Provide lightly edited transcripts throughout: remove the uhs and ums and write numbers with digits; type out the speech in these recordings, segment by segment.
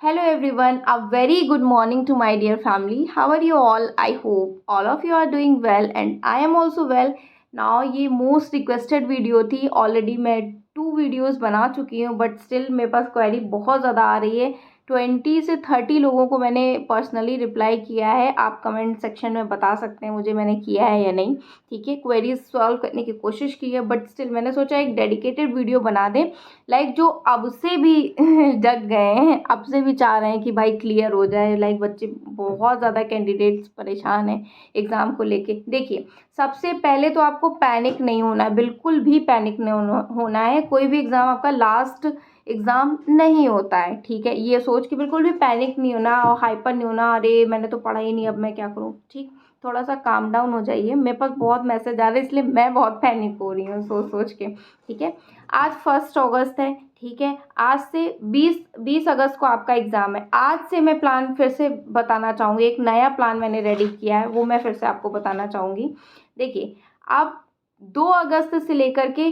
Hello everyone, a very good morning to my dear family. How are you all? I hope all of you are doing well and I am also well. Now ये most requested video थी. Already मैं 2 videos बना चुकी हूँ but still मेरे पास query बहुत ज़्यादा आ रही है. 20 से 30 लोगों को मैंने पर्सनली रिप्लाई किया है. आप कमेंट सेक्शन में बता सकते हैं मुझे मैंने किया है या नहीं. ठीक है, क्वेरीज सॉल्व करने की कोशिश की है बट स्टिल मैंने सोचा एक डेडिकेटेड वीडियो बना दें. जो अब से भी जग गए हैं, अब से भी चाह रहे हैं कि भाई क्लियर हो जाए. बच्चे बहुत ज़्यादा कैंडिडेट्स परेशान हैं एग्ज़ाम को लेके. देखिए, सबसे पहले तो आपको पैनिक नहीं होना है, बिल्कुल भी पैनिक नहीं होना है. कोई भी एग्ज़ाम आपका लास्ट एग्ज़ाम नहीं होता है. ठीक है, ये सोच के बिल्कुल भी पैनिक नहीं होना और हाइपर नहीं होना. अरे मैंने तो पढ़ा ही नहीं, अब मैं क्या करूँ. ठीक, थोड़ा सा काम डाउन हो जाइए. मेरे पास बहुत मैसेज आ रहे हैं इसलिए मैं बहुत पैनिक हो रही हूँ सोच सोच के. ठीक है, आज 1 अगस्त है. ठीक है, आज से 20 अगस्त को आपका एग्ज़ाम है. आज से मैं प्लान फिर से बताना चाहूँगी. एक नया प्लान मैंने रेडी किया है, वो मैं फिर से आपको बताना चाहूँगी. देखिए, आप 2 अगस्त से लेकर के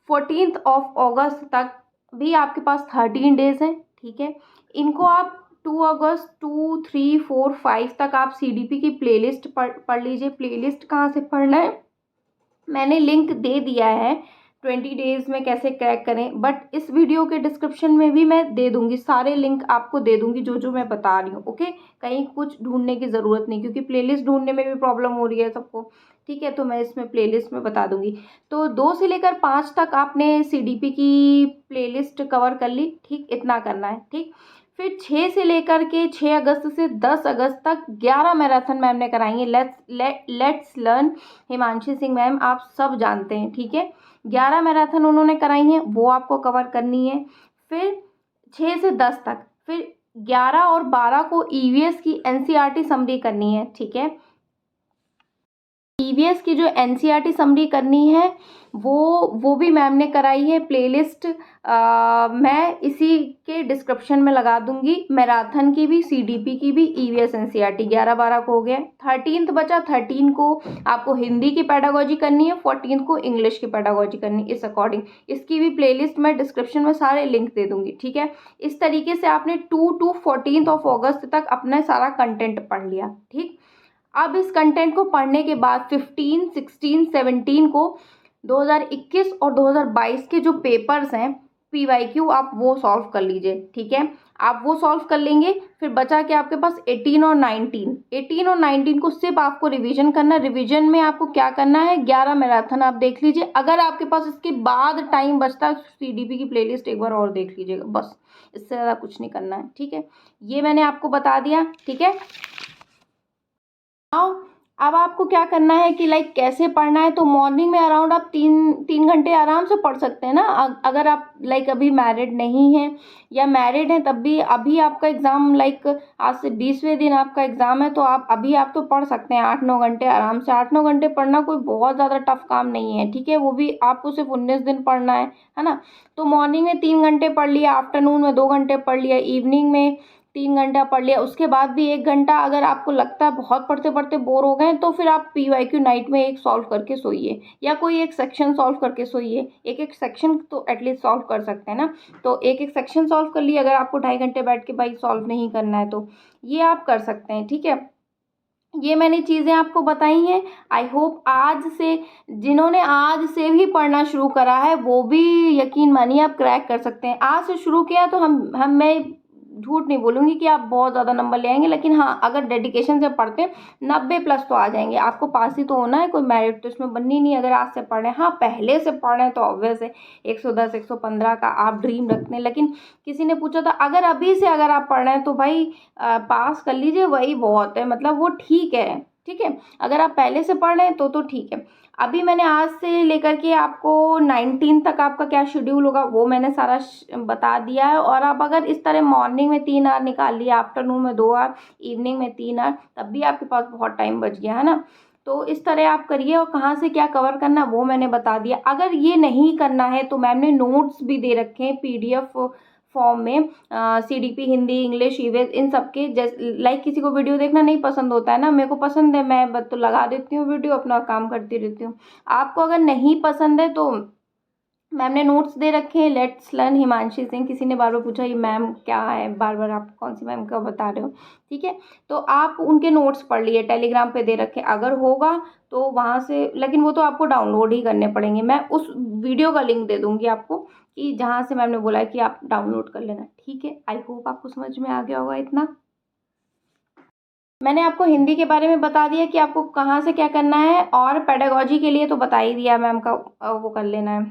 14 अगस्त तक भी आपके पास 13 डेज हैं. ठीक है, इनको आप 2 अगस्त 2, 3, 4, 5 तक आप CDP की प्लेलिस्ट पढ़ लीजिए. प्लेलिस्ट कहाँ से पढ़ना है मैंने लिंक दे दिया है. 20 डेज में कैसे क्रैक करें, बट इस वीडियो के डिस्क्रिप्शन में भी मैं दे दूंगी. सारे लिंक आपको दे दूंगी जो जो मैं बता रही हूँ. ओके, कहीं कुछ ढूंढने की ज़रूरत नहीं क्योंकि प्लेलिस्ट ढूंढने में भी प्रॉब्लम हो रही है सबको. ठीक है, तो मैं इसमें प्लेलिस्ट में बता दूंगी. तो 2 से लेकर 5 तक आपने CDP की प्लेलिस्ट कवर कर ली. ठीक, इतना करना है. ठीक, फिर 6 से लेकर के 6 अगस्त से 10 अगस्त तक 11 मैराथन मैम ने कराई है. Let's learn Himanshi Singh ma'am, आप सब जानते हैं. ठीक है, 11 मैराथन उन्होंने कराई हैं, वो आपको कवर करनी है. फिर 6 से 10 तक, फिर 11 और 12 को EVS की NCERT समरी करनी है. ठीक है, EVS की जो NCERT समरी करनी है वो भी मैम ने कराई है. प्लेलिस्ट मैं इसी के डिस्क्रिप्शन में लगा दूंगी. मैराथन की भी, CDP की भी, EVS NCERT 11-12 को हो गया. 13th बचा. 13 को आपको हिंदी की पेडागोजी करनी है, 14th को इंग्लिश की पेडागोजी करनी है. इस अकॉर्डिंग इसकी भी प्लेलिस्ट मैं डिस्क्रिप्शन में सारे लिंक दे दूंगी. ठीक है, इस तरीके से आपने 2 to 14 अगस्त तक अपना सारा कंटेंट पढ़ लिया. ठीक, अब इस कंटेंट को पढ़ने के बाद 15, 16, 17 को 2021 और 2022 के जो पेपर्स हैं PYQ, आप वो सॉल्व कर लीजिए. ठीक है, आप वो सॉल्व कर लेंगे. फिर बचा के आपके पास 18 और 19 को सिर्फ आपको रिवीजन करना. रिवीजन में आपको क्या करना है, 11 मैराथन आप देख लीजिए. अगर आपके पास इसके बाद टाइम बचता है CDP की प्लेलिस्ट एक बार और देख लीजिएगा, बस. इससे ज़्यादा कुछ नहीं करना है. ठीक है, ये मैंने आपको बता दिया. ठीक है, अब आपको क्या करना है कि कैसे पढ़ना है. तो मॉर्निंग में अराउंड आप 3 घंटे आराम से पढ़ सकते हैं ना. अगर आप अभी मैरिड नहीं हैं या मैरिड हैं तब भी, अभी आपका एग्ज़ाम आज से 20वें दिन आपका एग्ज़ाम है तो आप तो पढ़ सकते हैं 8-9 घंटे आराम से. 8-9 घंटे पढ़ना कोई बहुत ज़्यादा टफ काम नहीं है. ठीक है, वो भी आपको सिर्फ 19 दिन पढ़ना है ना. तो मॉर्निंग में 3 घंटे पढ़ लिया, आफ्टरनून में 2 घंटे पढ़ लिया, इवनिंग में 3 घंटा पढ़ लिया. उसके बाद भी 1 घंटा, अगर आपको लगता है बहुत पढ़ते पढ़ते बोर हो गए तो फिर आप PYQ नाइट में एक सॉल्व करके सोइए या कोई एक सेक्शन सॉल्व करके सोइए. एक सेक्शन तो एटलीस्ट सॉल्व कर सकते हैं ना. तो एक सेक्शन सॉल्व कर लिए. अगर आपको 2.5 घंटे बैठ के भाई सॉल्व नहीं करना है तो ये आप कर सकते हैं. ठीक है, ये मैंने चीज़ें आपको बताई हैं. आई होप जिन्होंने आज से भी पढ़ना शुरू करा है वो भी यकीन मानिए आप क्रैक कर सकते हैं. आज से शुरू किया तो मैं झूठ नहीं बोलूँगी कि आप बहुत ज़्यादा नंबर ले आएंगे, लेकिन हाँ, अगर डेडिकेशन से पढ़ते हैं 90+ तो आ जाएंगे. आपको पास ही तो होना है, कोई मेरिट तो इसमें बननी नहीं अगर आज से पढ़ रहे हैं. हाँ, पहले से पढ़ रहे हैं तो ऑब्वियस है 110, 115 का आप ड्रीम रखते हैं. लेकिन किसी ने पूछा था अगर अभी से अगर आप पढ़ रहे हैं तो भाई पास कर लीजिए, वही बहुत है. वो ठीक है. ठीक है, अगर आप पहले से पढ़ रहे हैं तो ठीक है. अभी मैंने आज से लेकर के आपको 19 तक आपका क्या शेड्यूल होगा वो मैंने सारा बता दिया है. और आप अगर इस तरह मॉर्निंग में 3 आवर निकाल लिया, आफ्टरनून में 2 आवर, इवनिंग में 3 आवर, तब भी आपके पास बहुत टाइम बच गया है ना. तो इस तरह आप करिए. और कहाँ से क्या कवर करना वो मैंने बता दिया. अगर ये नहीं करना है तो मैम ने नोट्स भी दे रखे हैं PDF फॉर्म में. CDP हिंदी, इंग्लिश, EVS इन सब के. किसी को वीडियो देखना नहीं पसंद होता है ना, मेरे को पसंद है, मैं तो लगा देती हूँ वीडियो, अपना काम करती रहती हूँ. आपको अगर नहीं पसंद है तो मैम ने नोट्स दे रखे हैं, लेट्स लर्न हिमांशी सिंह। किसी ने बार बार पूछा ये मैम क्या है, बार बार आप कौन सी मैम का बता रहे हो, ठीक है। तो आप उनके नोट्स पढ़ लिए, टेलीग्राम पे दे रखे, अगर होगा तो वहाँ से, लेकिन वो तो आपको डाउनलोड ही करने पड़ेंगे। मैं उस वीडियो का लिंक दे दूँगी आपको कि जहाँ से मैम ने बोला है कि आप डाउनलोड कर लेना, ठीक है। आई होप आपको समझ में आ गया होगा इतना। मैंने आपको हिंदी के बारे में बता दिया कि आपको कहाँ से क्या करना है, और पेडागोजी के लिए तो बता ही दिया मैम का, वो कर लेना है,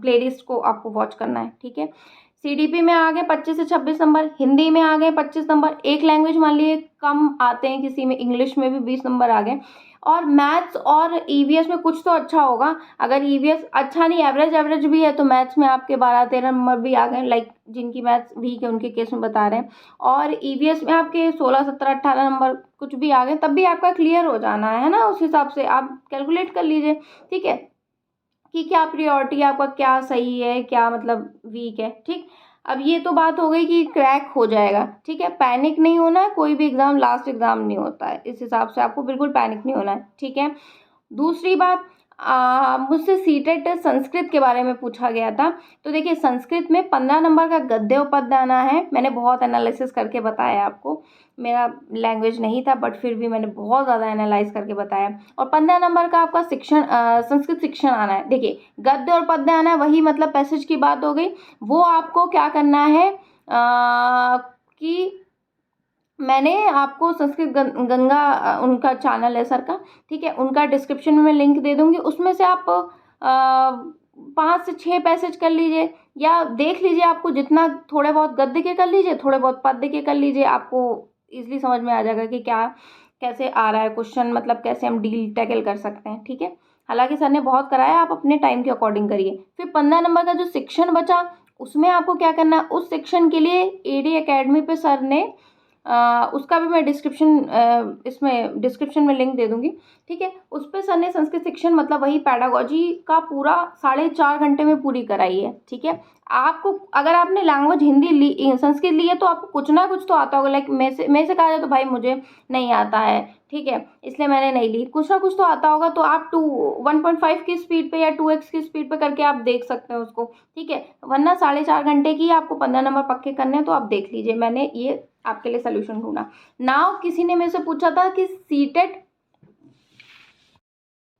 प्लेलिस्ट को आपको वॉच करना है, ठीक है। सीडीपी में आ गए 25 से 26 नंबर, हिंदी में आ गए 25 नंबर, एक लैंग्वेज मान लिए कम आते हैं किसी में, इंग्लिश में भी 20 नंबर आ गए, और मैथ्स और ईवीएस में कुछ तो अच्छा होगा। अगर ईवीएस अच्छा नहीं, एवरेज एवरेज भी है, तो मैथ्स में आपके 12-13 नंबर भी आ गए, लाइक जिनकी मैथ्स वीक है उनके केस में बता रहे हैं। और ईवीएस में आपके 16, 17, 18 नंबर कुछ भी आ गए, तब भी आपका क्लियर हो जाना है ना। उस हिसाब से आप कैलकुलेट कर लीजिए, ठीक है, कि क्या प्रियोरिटी है आपका, क्या सही है, क्या मतलब वीक है, ठीक। अब ये तो बात हो गई कि क्रैक हो जाएगा, ठीक है। पैनिक नहीं होना है, कोई भी एग्ज़ाम लास्ट एग्ज़ाम नहीं होता है, इस हिसाब से आपको बिल्कुल पैनिक नहीं होना है, ठीक है। दूसरी बात, मुझसे सीटेट संस्कृत के बारे में पूछा गया था। तो देखिए, संस्कृत में 15 नंबर का गद्य उपपद्य आना है। मैंने बहुत एनालिसिस करके बताया आपको, मेरा लैंग्वेज नहीं था बट फिर भी मैंने बहुत ज़्यादा एनालाइज करके बताया। और 15 नंबर का आपका शिक्षण, संस्कृत शिक्षण आना है। देखिए, गद्य और पद्य आना है, वही मतलब पैसेज की बात हो गई। वो आपको क्या करना है कि मैंने आपको संस्कृत गंगा, उनका चैनल है सर का, ठीक है, उनका डिस्क्रिप्शन में मैं लिंक दे दूँगी, उसमें से आप 5 से 6 पैसेज कर लीजिए, या देख लीजिए, आपको जितना, थोड़े बहुत गद्य के कर लीजिए, थोड़े बहुत पद्य के कर लीजिए, आपको ईजिली समझ में आ जाएगा कि क्या कैसे आ रहा है क्वेश्चन, मतलब कैसे हम डील टैकल कर सकते हैं, ठीक है। हालांकि सर ने बहुत कराया, आप अपने टाइम के अकॉर्डिंग करिए। फिर 15 नंबर का जो सेक्शन बचा, उसमें आपको क्या करना है, उस सेक्शन के लिए एडी एकेडमी पे सर ने, उसका भी मैं इसमें डिस्क्रिप्शन में लिंक दे दूंगी, ठीक है। उस पर सर ने संस्कृत शिक्षण, मतलब वही पैडागोजी का पूरा 4.5 घंटे में पूरी कराई है, ठीक है। आपको, अगर आपने लैंग्वेज हिंदी ली, संस्कृत ली है, तो आपको कुछ ना कुछ तो आता होगा। लाइक मैं से कहा जाए तो भाई मुझे नहीं आता है, ठीक है, इसलिए मैंने नहीं ली, कुछ ना कुछ तो आता होगा। तो आप 1.5 की स्पीड पे या 2x की स्पीड पे करके आप देख सकते हैं उसको, ठीक है। वरना 4.5 घंटे की आपको 15 नंबर पक्के करने हैं, तो आप देख लीजिए, मैंने ये आपके लिए सोल्यूशन ढूंढा। नाउ किसी ने मेरे से पूछा था कि सीटेट,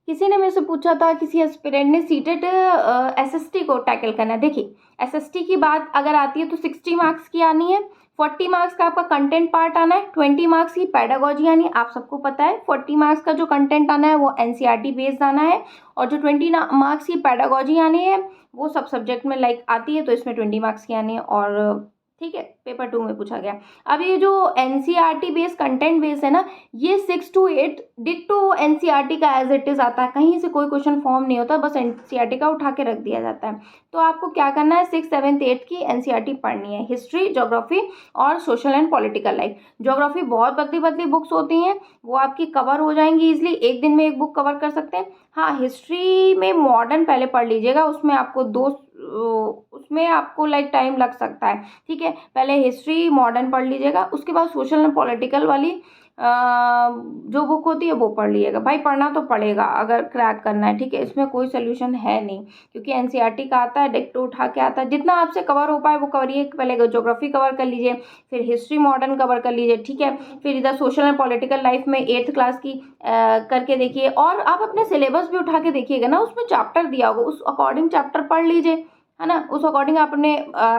किसी एस्पिरेंट ने सीटेट एसएसटी को टैकल करना है। देखिए, एसएसटी की बात अगर आती है तो 60 मार्क्स की आनी है, 40 मार्क्स का आपका कंटेंट पार्ट आना है, 20 मार्क्स की पैडागोजी आनी है। आप सबको पता है 40 मार्क्स का जो कंटेंट आना है वो एनसीईआरटी बेस्ड आना है, और जो 20 मार्क्स की पैडागोजी आनी है वो सब सब्जेक्ट में लाइक आती है, तो इसमें 20 मार्क्स की आनी है, और ठीक है, पेपर 2 में पूछा गया। अब ये जो एनसीईआरटी बेस्ड, कंटेंट बेस्ड है ना, ये 6 to 8 डिट्टो एनसीईआरटी का एज इट इज आता है, कहीं से कोई क्वेश्चन फॉर्म नहीं होता, बस एनसीईआरटी का उठा के रख दिया जाता है। तो आपको क्या करना है, 6, 7, 8 की एनसीईआरटी पढ़नी है, हिस्ट्री, ज्योग्राफी और social and political life. Geography बहुत पतली पतली बुक्स होती हैं, वो आपकी कवर हो जाएंगी इजिली, एक दिन में एक बुक कवर कर सकते हैं। हाँ, हिस्ट्री में मॉडर्न पहले पढ़ लीजिएगा, उसमें आपको लाइक टाइम लग सकता है, ठीक है। पहले हिस्ट्री मॉडर्न पढ़ लीजिएगा, उसके बाद सोशल एंड पॉलिटिकल वाली जो बुक होती है वो पढ़ लीजिएगा। भाई पढ़ना तो पड़ेगा अगर क्रैक करना है, ठीक है, इसमें कोई सोल्यूशन है नहीं, क्योंकि एनसीईआरटी का आता है, डिक्टो उठा के आता है, जितना आपसे कवर हो पाए वो करिए। पहले ज्योग्राफी कवर कर लीजिए, फिर हिस्ट्री मॉडर्न कवर कर लीजिए, ठीक है। फिर इधर सोशल एंड पॉलिटिकल लाइफ में 8th क्लास की करके देखिए, और आप अपने सिलेबस भी उठा के देखिएगा ना, उसमें चैप्टर दिया होगा, उस अकॉर्डिंग चैप्टर पढ़ लीजिए, है ना। उस अकॉर्डिंग आप अपने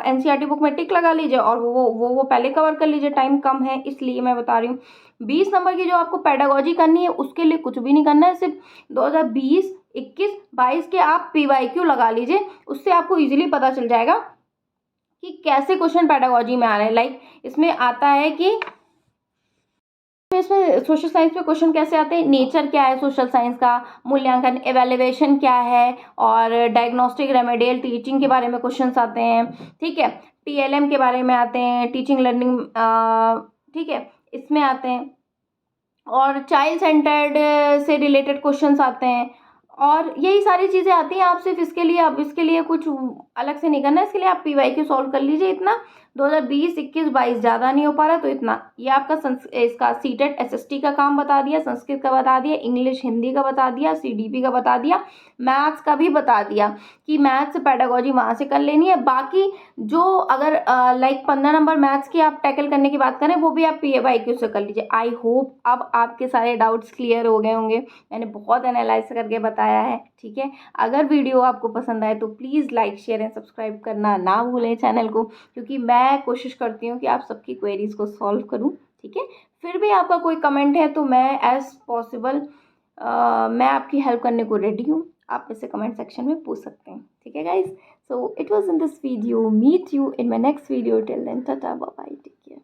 एनसीईआरटी बुक में टिक लगा लीजिए, और वो पहले कवर कर लीजिए, टाइम कम है इसलिए मैं बता रही हूँ। 20 नंबर की जो आपको पेडागोजी करनी है, उसके लिए कुछ भी नहीं करना है, सिर्फ 2020, 21, 22 के आप पीवाईक्यू लगा लीजिए, उससे आपको इजीली पता चल जाएगा कि कैसे क्वेश्चन पेडागोजी में आ रहे हैं। लाइक इसमें आता है कि इसमें सोशल साइंस में क्वेश्चन कैसे आते हैं, नेचर क्या है सोशल साइंस का, मूल्यांकन एवेल्युएशन क्या है, और डायग्नोस्टिक रेमेडियल टीचिंग के बारे में क्वेश्चंस आते हैं, ठीक है। टीएलएम के बारे में आते हैं, टीचिंग लर्निंग, ठीक है, इसमें आते हैं, और चाइल्ड सेंटर्ड से रिलेटेड क्वेश्चंस आते हैं, और यही सारी चीज़ें आती हैं। आप सिर्फ इसके लिए, अब इसके लिए कुछ अलग से नहीं करना है, इसके लिए आप पीवाईक्यू सॉल्व कर लीजिए इतना, 2020, 21, 22 ज़्यादा नहीं हो पा रहा तो इतना। ये आपका इसका सीटेट एसएसटी का काम बता दिया, संस्कृत का बता दिया, इंग्लिश हिंदी का बता दिया, सीडीपी का बता दिया, मैथ्स का भी बता दिया कि मैथ्स पेडागोजी वहाँ से कर लेनी है। बाकी जो अगर लाइक 15 नंबर मैथ्स की आप टैकल करने की बात करें वो भी आप PYQ से कर लीजिए। आई होप अब आपके सारे डाउट्स क्लियर हो गए होंगे, मैंने बहुत एनालाइज करके बताया है, ठीक है। अगर वीडियो आपको पसंद आए तो please like share and subscribe करना ना भूलें चैनल को, क्योंकि मैं कोशिश करती हूँ कि आप सबकी क्वेरीज़ को सॉल्व करूँ, ठीक है। फिर भी आपका कोई कमेंट है तो मैं एज पॉसिबल मैं आपकी हेल्प करने को रेडी हूँ, आप इसे कमेंट सेक्शन में पूछ सकते हैं, ठीक है guys. So it was in this video, meet you in my next video, till then tata bye bye, take care.